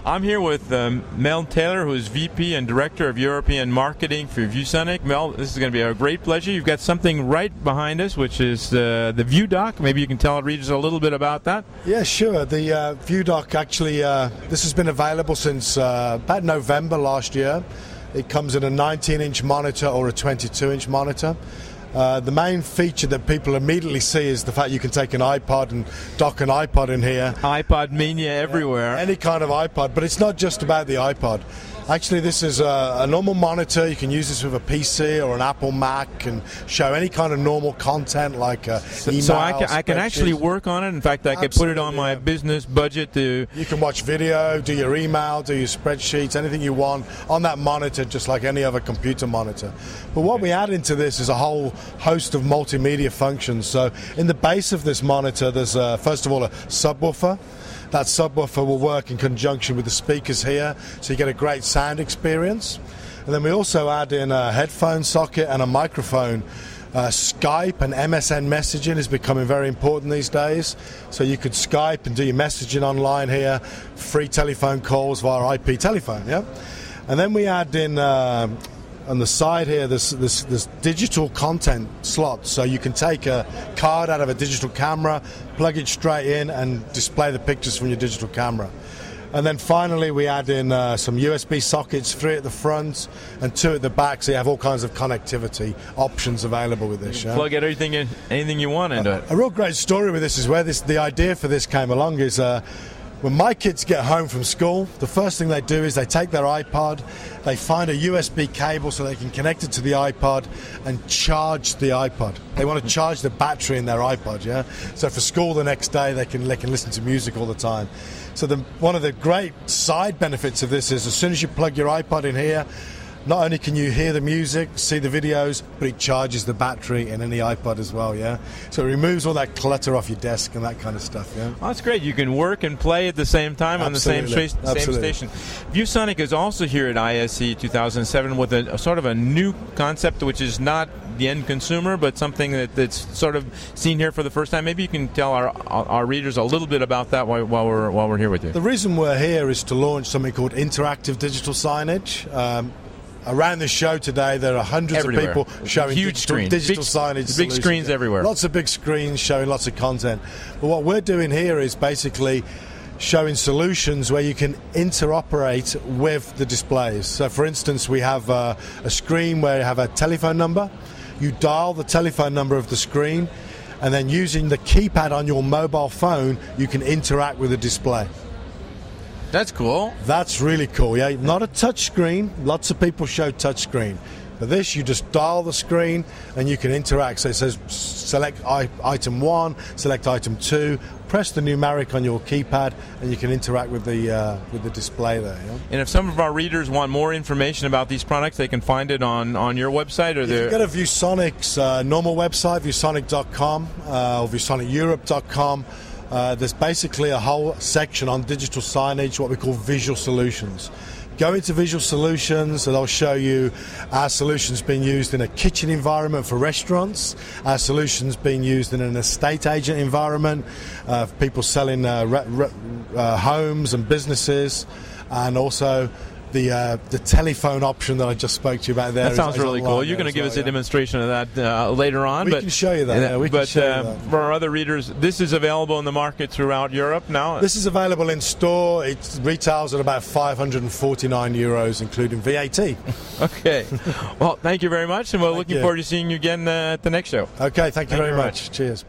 I'm here with Mel Taylor, who is VP and Director of European Marketing for ViewSonic. Mel, this is going to be a great pleasure. You've got something right behind us, which is the ViewDock. Maybe you can tell our readers a little bit about that. Yeah, sure. The ViewDock, actually, this has been available since about November last year. It comes in a 19-inch monitor or a 22-inch monitor. The main feature that people immediately see is the fact you can take an iPod and dock an iPod in here. iPod mania everywhere. Any kind of iPod, but it's not just about the iPod. Actually, this is a normal monitor. You can use this with a PC or an Apple Mac and show any kind of normal content like email. So I can actually work on it. In fact, I could put it on my business budget to... You can watch video, do your email, do your spreadsheets, anything you want on that monitor, just like any other computer monitor. But what we add into this is a whole host of multimedia functions. So in the base of this monitor, there's first of all a subwoofer. That subwoofer will work in conjunction with the speakers here, so you get a great sound experience. And then we also add in a headphone socket and a microphone. Skype and MSN messaging is becoming very important these days. So you could Skype and do your messaging online here, free telephone calls via IP telephone. Yeah. And then we add in on the side here this digital content slot, so you can take a card out of a digital camera, plug it straight in and display the pictures from your digital camera. And then finally we add in some USB sockets, 3 at the front and 2 at the back, so you have all kinds of connectivity options available with this. Plug anything you want into it. A real great story with this is where the idea for this came along is when my kids get home from school, the first thing they do is they take their iPod, they find a USB cable so they can connect it to the iPod and charge the iPod. They want to charge the battery in their iPod, yeah? So for school the next day they can listen to music all the time. So one of the great side benefits of this is as soon as you plug your iPod in here, not only can you hear the music, see the videos, but it charges the battery in any iPod as well, yeah? So it removes all that clutter off your desk and that kind of stuff, yeah? Oh, that's great. You can work and play at the same time on the same station. ViewSonic is also here at ISE 2007 with a sort of a new concept, which is not the end consumer, but something that's sort of seen here for the first time. Maybe you can tell our readers a little bit about that while we're here with you. The reason we're here is to launch something called interactive digital signage. Around the show today, there are hundreds everywhere. Of people showing digital signage. Big screens everywhere. Lots of big screens showing lots of content. But what we're doing here is basically showing solutions where you can interoperate with the displays. So, for instance, we have a screen where you have a telephone number. You dial the telephone number of the screen, and then using the keypad on your mobile phone, you can interact with the display. That's cool. That's really cool, yeah. Not a touch screen. Lots of people show touch screen. But this, you just dial the screen and you can interact. So it says select item 1, select item 2, press the numeric on your keypad, and you can interact with the display there. Yeah? And if some of our readers want more information about these products, they can find it on your website? Or you can go to ViewSonic's normal website, ViewSonic.com or ViewSonicEurope.com. There's basically a whole section on digital signage, what we call visual solutions. Go into visual solutions and I'll show you our solutions being used in a kitchen environment for restaurants, our solutions being used in an estate agent environment, people selling homes and businesses, and also the telephone option that I just spoke to you about there. That sounds really cool. You're going to give us a demonstration of that later on. We can show you that. For our other readers, this is available in the market throughout Europe now? This is available in store. It retails at about €549, including VAT. Okay. Well, thank you very much, and we're looking forward to seeing you again at the next show. Okay, thank you very much. Cheers.